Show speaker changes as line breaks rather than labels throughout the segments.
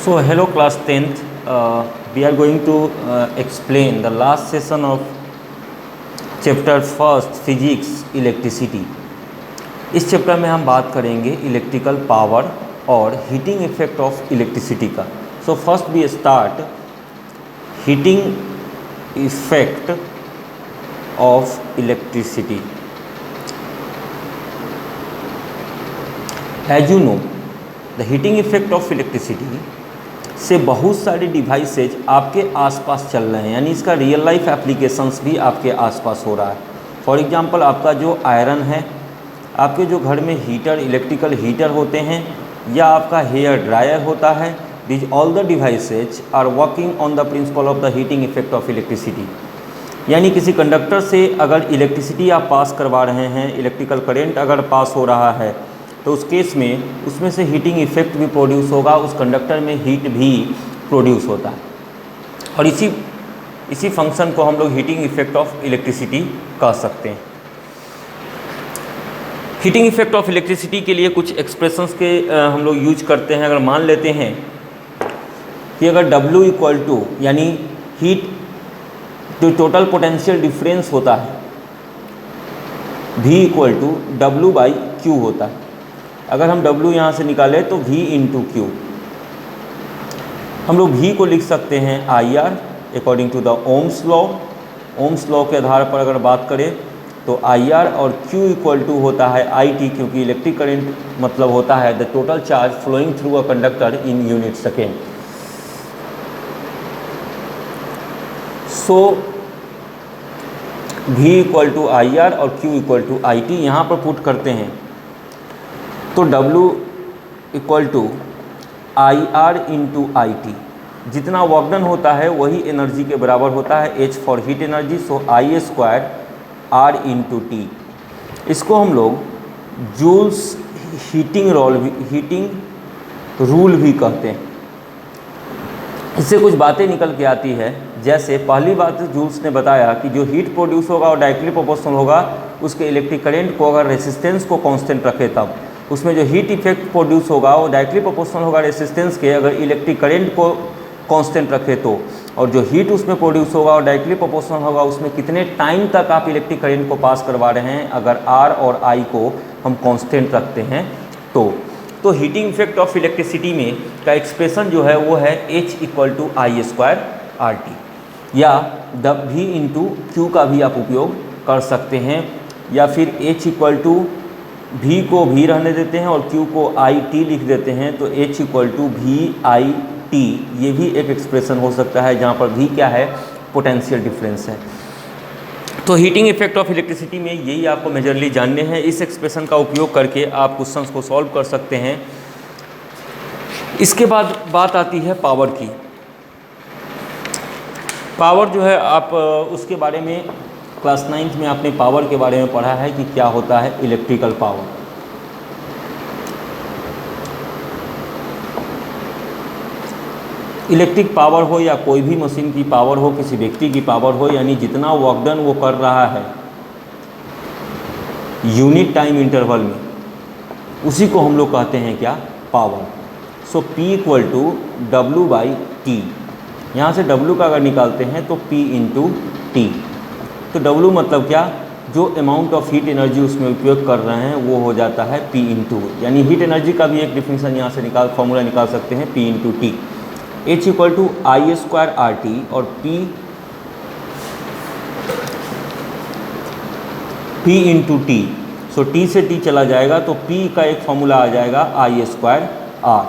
So hello class 10th, we are going to explain the last session of chapter first physics electricity. इस chapter में हम बात करेंगे electrical power और heating effect of electricity का. So first we start heating effect of electricity. As you know the heating effect of electricity से बहुत सारे डिवाइसेज आपके आसपास चल रहे हैं, यानी इसका रियल लाइफ एप्लीकेशंस भी आपके आसपास हो रहा है. फॉर एग्जांपल आपका जो आयरन है, आपके जो घर में हीटर इलेक्ट्रिकल हीटर होते हैं, या आपका हेयर ड्रायर होता है, this all the devices are working on the principle of the heating effect of electricity. यानी किसी कंडक्टर से अगर इलेक्ट्रिसिटी आप पास करवा रहे हैं, इलेक्ट्रिकल करंट अगर पास हो रहा है, तो उस केस में उसमें से हीटिंग इफेक्ट भी प्रोड्यूस होगा, उस कंडक्टर में हीट भी प्रोड्यूस होता है. और इसी फंक्शन को हम लोग हीटिंग इफेक्ट ऑफ इलेक्ट्रिसिटी कह सकते हैं. हीटिंग इफेक्ट ऑफ इलेक्ट्रिसिटी के लिए कुछ एक्सप्रेशंस के हम लोग यूज करते हैं. अगर मान लेते हैं कि अगर W इक्वल टू, यानी हीट जो टोटल पोटेंशियल डिफरेंस होता है, V इक्वल टू W/Q होता है. अगर हम W यहाँ से निकालें तो V इंटू क्यू. हम लोग V को लिख सकते हैं IR according to the Ohm's law. Ohm's law के आधार पर अगर बात करें तो IR और Q इक्वल टू होता है IT, क्योंकि इलेक्ट्रिक करंट मतलब होता है the total charge flowing through a conductor in unit second. So V equal to IR और Q इक्वल टू IT यहाँ पर पुट करते हैं तो W equal to IR into IT. जितना वर्क डन होता है वही एनर्जी के बराबर होता है, H for heat energy, so I² R into T. इसको हम लोग जूल्स हीटिंग रूल भी कहते हैं. इससे कुछ बातें निकल के आती है. जैसे पहली बात जूल्स ने बताया कि जो हीट प्रोड्यूस होगा और डायरेक्टली प्रोपोर्शनल होगा उसके इलेक्ट्रिक करंट को, अगर रेसिस्टेंस को कांस्टेंट रखे तब उसमें जो हीट इफेक्ट प्रोड्यूस होगा वो डायरेक्टली प्रोपोर्शनल होगा रेसिस्टेंस के, अगर इलेक्ट्रिक करंट को कांस्टेंट रखे तो. और जो हीट उसमें प्रोड्यूस होगा और डायरेक्टली प्रोपोर्शनल होगा उसमें कितने टाइम तक आप इलेक्ट्रिक करंट को पास करवा रहे हैं, अगर R और I को हम कांस्टेंट रखते हैं तो हीटिंग इफेक्ट ऑफ इलेक्ट्रिसिटी में का एक्सप्रेशन जो है वो है H equal to I² RT, या V इंटू क्यू का भी आप उपयोग कर सकते हैं, या फिर H इक्वल टू V को V रहने देते हैं और Q को IT लिख देते हैं, तो H इक्वल टू VIT ये भी एक एक्सप्रेशन हो सकता है, जहाँ पर V क्या है, पोटेंशियल डिफरेंस है. तो हीटिंग इफेक्ट ऑफ इलेक्ट्रिसिटी में यही आपको मेजरली जानने हैं. इस एक्सप्रेशन का उपयोग करके आप क्वेश्चंस को सॉल्व कर सकते हैं. इसके बाद बात आती है पावर की. पावर जो है आप उसके बारे में क्लास 9th में आपने पावर के बारे में पढ़ा है कि क्या होता है इलेक्ट्रिकल पावर. इलेक्ट्रिक पावर हो या कोई भी मशीन की पावर हो, किसी व्यक्ति की पावर हो, यानी जितना वर्क डन वो कर रहा है यूनिट टाइम इंटरवल में, उसी को हम लोग कहते हैं क्या, power. So P equal to W/T. यहाँ से W का अगर निकालते हैं तो P इंटू T. तो W मतलब क्या, जो अमाउंट ऑफ हीट एनर्जी उसमें उपयोग कर रहे हैं वो हो जाता है P इंटू, यानी हीट एनर्जी का भी एक डिफिनेशन यहाँ से फॉर्मूला निकाल सकते हैं P into T. H equal to I² RT और P into T. So T से T चला जाएगा तो P का एक फॉर्मूला आ जाएगा I² R.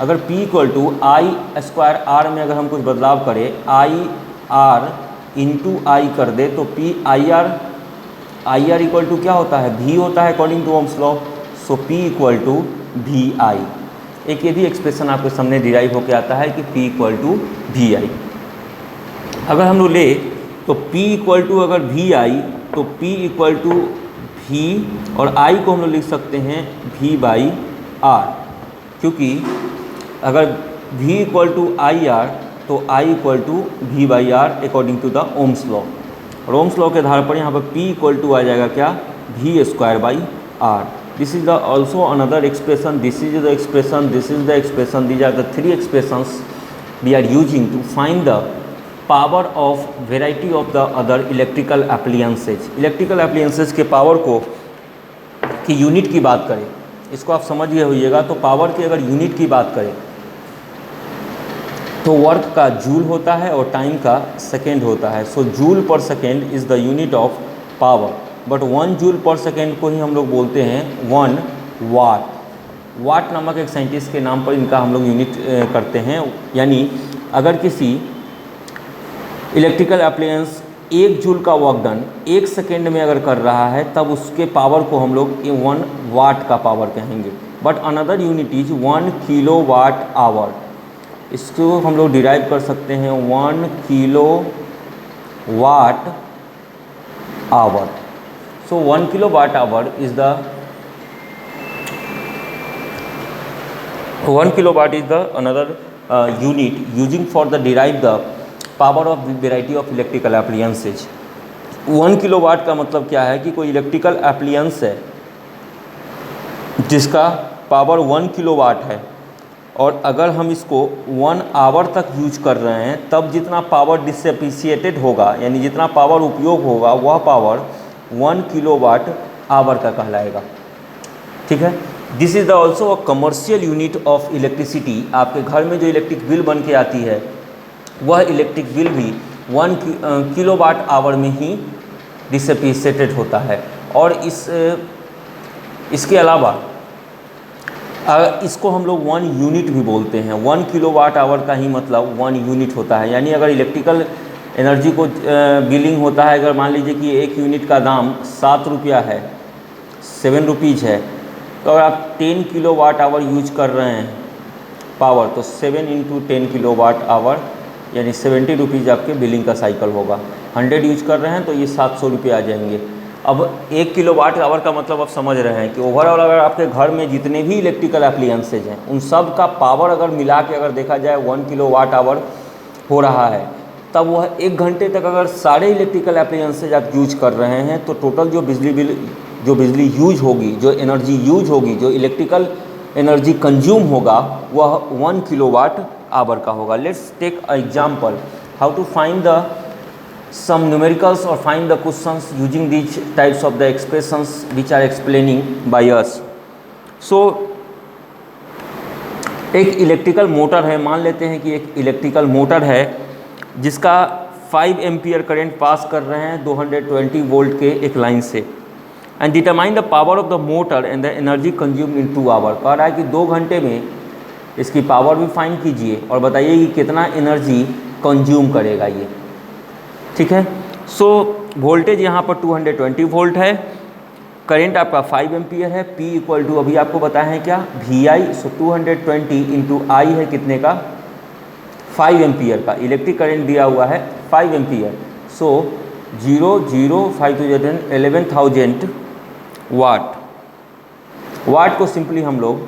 अगर P equal to I² R में अगर हम कुछ बदलाव करें, IR इंटू I कर दे तो IR इक्वल टू क्या होता है, V होता है according to Ohm's law. So P equal to VI. एक ये भी एक्सप्रेशन आपके सामने डिराइव होकर आता है कि P इक्वल टू VI. अगर हम लोग ले तो P इक्वल टू अगर VI तो P इक्वल टू V और I को हम लोग लिख सकते हैं V/R, क्योंकि अगर V इक्वल टू IR तो I equal to V/R according to the Ohm's law. और ओम्स लॉ के आधार पर यहाँ पर P इक्वल टू आ जाएगा क्या, V² R. This is the also another expression. This is the expression. This is the expression. These are the three expressions we are using to find the power of variety of the other electrical appliances. Electrical appliances के power को की unit की बात करें, इसको आप समझ गए होइएगा। तो पावर की अगर यूनिट की बात करें तो वर्क का जूल होता है और टाइम का सेकेंड होता है। So joule per second is the unit of power, but 1 joule per second को ही हम लोग बोलते हैं 1 वाट। वाट नामक एक साइंटिस्ट के नाम पर इनका हम लोग यूनिट करते हैं। यानी अगर किसी इलेक्ट्रिकल अप्लायंस 1 जूल का वर्क डन 1 सेकेंड में अगर कर रहा है तब उसके पावर को हम लोग 1 वाट का पावर कहेंगे। But another unit is 1 kilowatt hour. इसको हम लोग डिराइव कर सकते हैं 1 kilowatt hour. So 1 kilowatt hour is the 1 kilowatt is the another unit using for the derive the power of variety of electrical appliances। 1 kilowatt का मतलब क्या है कि कोई इलेक्ट्रिकल एप्लियंस है जिसका पावर 1 किलोवाट है और अगर हम इसको 1 आवर तक यूज कर रहे हैं तब जितना पावर डिसेप्रिशिएटेड होगा यानी जितना पावर उपयोग होगा वह पावर 1 किलोवाट आवर का कहलाएगा। ठीक है। This is the also a commercial unit of electricity. आपके घर में जो इलेक्ट्रिक बिल बन के आती है वह इलेक्ट्रिक बिल भी 1 किलोवाट आवर में ही डिसेप्रिशिएटेड होता है। और इसके अलावा इसको हम लोग 1 यूनिट भी बोलते हैं। 1 किलोवाट आवर का ही मतलब 1 यूनिट होता है। यानी अगर इलेक्ट्रिकल एनर्जी को बिलिंग होता है, अगर मान लीजिए कि 1 यूनिट का दाम 7 रुपया है, 7 रुपीज़ है, तो अगर आप 10 किलोवाट आवर यूज कर रहे हैं पावर तो 7 × 10 किलोवाट आवर यानी 70 रुपीज़ आपके बिलिंग का साइकिल होगा। 100 यूज कर रहे हैं तो ये 700 रुपये आ जाएंगे। अब 1 किलोवाट आवर का मतलब आप समझ रहे हैं कि ओवरऑल अगर आपके घर में जितने भी इलेक्ट्रिकल एप्लियंसेज हैं उन सब का पावर अगर मिला के अगर देखा जाए 1 किलोवाट आवर हो रहा है तब वह 1 घंटे तक अगर सारे इलेक्ट्रिकल एप्लियंसेज आप यूज कर रहे हैं तो टोटल जो बिजली यूज होगी, जो एनर्जी यूज होगी, जो इलेक्ट्रिकल एनर्जी कंज्यूम होगा वह 1 किलोवाट आवर का होगा। Let's take a example how to find the some numericals or find the questions using these types of the expressions which are explaining by us। so एक electrical motor है, मान लेते हैं कि एक इलेक्ट्रिकल मोटर है जिसका 5 एम्पियर करंट पास कर रहे हैं 220 वोल्ट के एक लाइन से। And determine the power of the motor and the energy consume in 2 hour. कह रहा है कि 2 घंटे में इसकी पावर भी फाइंड कीजिए और बताइए कि कितना एनर्जी कंज्यूम करेगा ये। ठीक है। सो वोल्टेज यहाँ पर 220 वोल्ट है, करंट आपका 5 एम्पियर है, P इक्वल टू अभी आपको बताया है क्या VI। सो 220 इंटू I है कितने का 5 एम्पियर का। इलेक्ट्रिक करंट दिया हुआ है 5 एम्पियर। सो 11,000 वाट। वाट को सिंपली हम लोग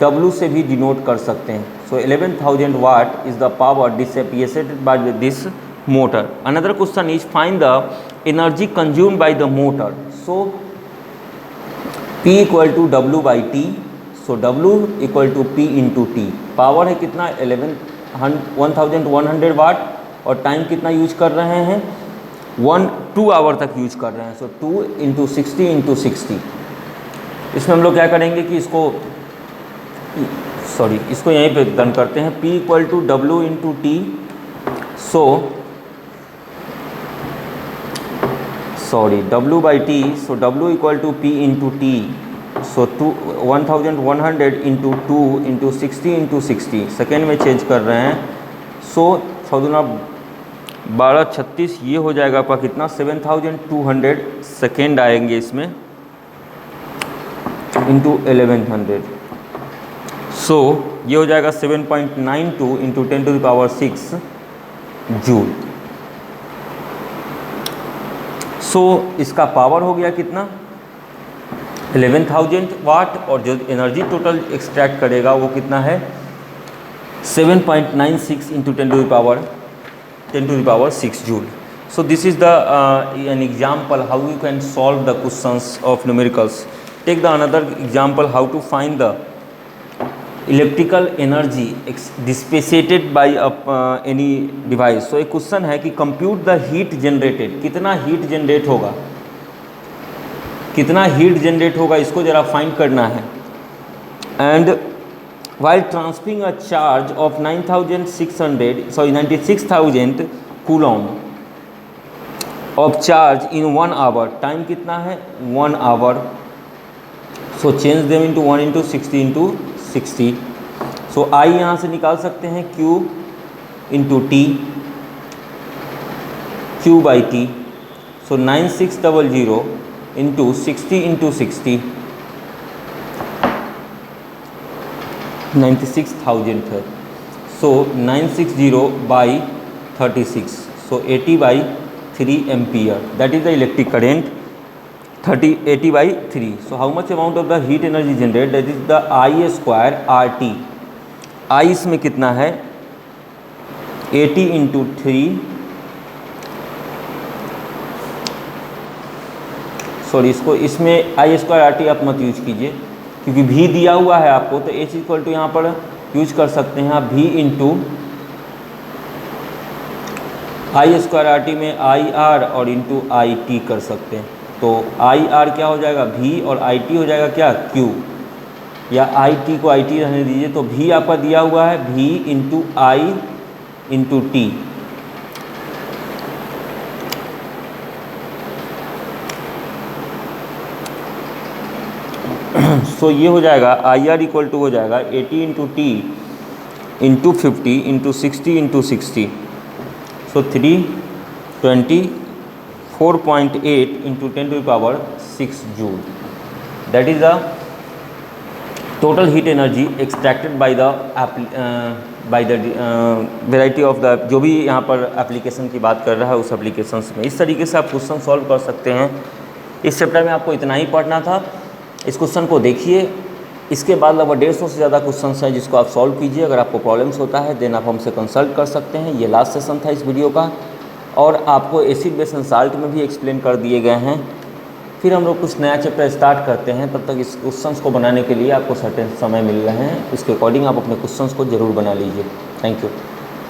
W से भी डिनोट कर सकते हैं। So 11,000 watt is the power dissipated by this motor। Another question is find the energy consumed by the motor। so P equal to W by T। so W equal to P into T। Power है कितना 1100 वाट और time कितना use कर रहे हैं 2 our तक use कर रहे हैं। सो 2 × 60 × 60। इसमें हम लोग क्या करेंगे कि इसको यहीं पे डन करते हैं। P equal to W into T। W by T। so W equal to P into T। so 1100 into 2 into 60 into 60 second में चेंज कर रहे हैं। सो 12 36 ये हो जाएगा आपका कितना 7200 सेकेंड आएंगे इसमें इंटू 1100। सो ये हो जाएगा 7.92 इंटू 10⁶ जूल। सो इसका पावर हो गया कितना 11,000 वाट और जो एनर्जी टोटल एक्सट्रैक्ट करेगा वो कितना है 7.96 इंटू 10⁶ joule. So this is the an example how you can solve the questions of numericals take the another example how to find the electrical energy dissipated by any device. So एक question है कि compute the heat generated, कितना heat generate होगा, कितना heat generate होगा, इसको जरा find करना है। And while transferring a charge of 96,000 coulomb of charge in 1 hour, time कितना है 1 hour, so change them into 1 into 60 into 60, so I यहाँ से निकाल सकते हैं Q into T, Q by T, so 9600 into 60 into 60 96,000 है, so 960 by 36, so 80 by 3 ampere, that is the electric current 80 by 3. So how much amount of the heat energy generated, that is the I square RT. I इसमें कितना है 80 into 3, sorry इसको इसमें I square RT आप मत use कीजिए क्योंकि V दिया हुआ है आपको, तो H इक्वल टू यहाँ पर यूज कर सकते हैं आप V इंटू आई स्क्वायर RT में IR और इंटू IT कर सकते हैं। तो IR क्या हो जाएगा V और IT हो जाएगा क्या Q, या IT को IT रहने दीजिए, तो V आपका दिया हुआ है V into I into T, so ये हो जाएगा IR इक्वल टू हो जाएगा 80 into T into 50 into 60 into 60, so 324.8 into 10 to the power 6 joule, that is the total heat energy extracted by the variety of the, जो भी यहाँ पर application की बात कर रहा है उस एप्लीकेशंस में। इस तरीके से आप क्वेश्चन सॉल्व कर सकते हैं। इस चैप्टर में आपको इतना ही पढ़ना था। इस क्वेश्चन को देखिए, इसके बाद लगभग 150 से ज़्यादा क्वेश्चन हैं जिसको आप सॉल्व कीजिए। अगर आपको प्रॉब्लम्स होता है देन आप हमसे कंसल्ट कर सकते हैं। ये लास्ट सेशन था इस वीडियो का, और आपको एसिड बेस एंड साल्ट में भी एक्सप्लेन कर दिए गए हैं। फिर हम लोग कुछ नया चैप्टर स्टार्ट करते हैं, तब तक इस क्वेश्चंस को बनाने के लिए आपको सर्टेन समय मिल रहे हैं, इसके अकॉर्डिंग आप अपने क्वेश्चंस को ज़रूर बना लीजिए। Thank you.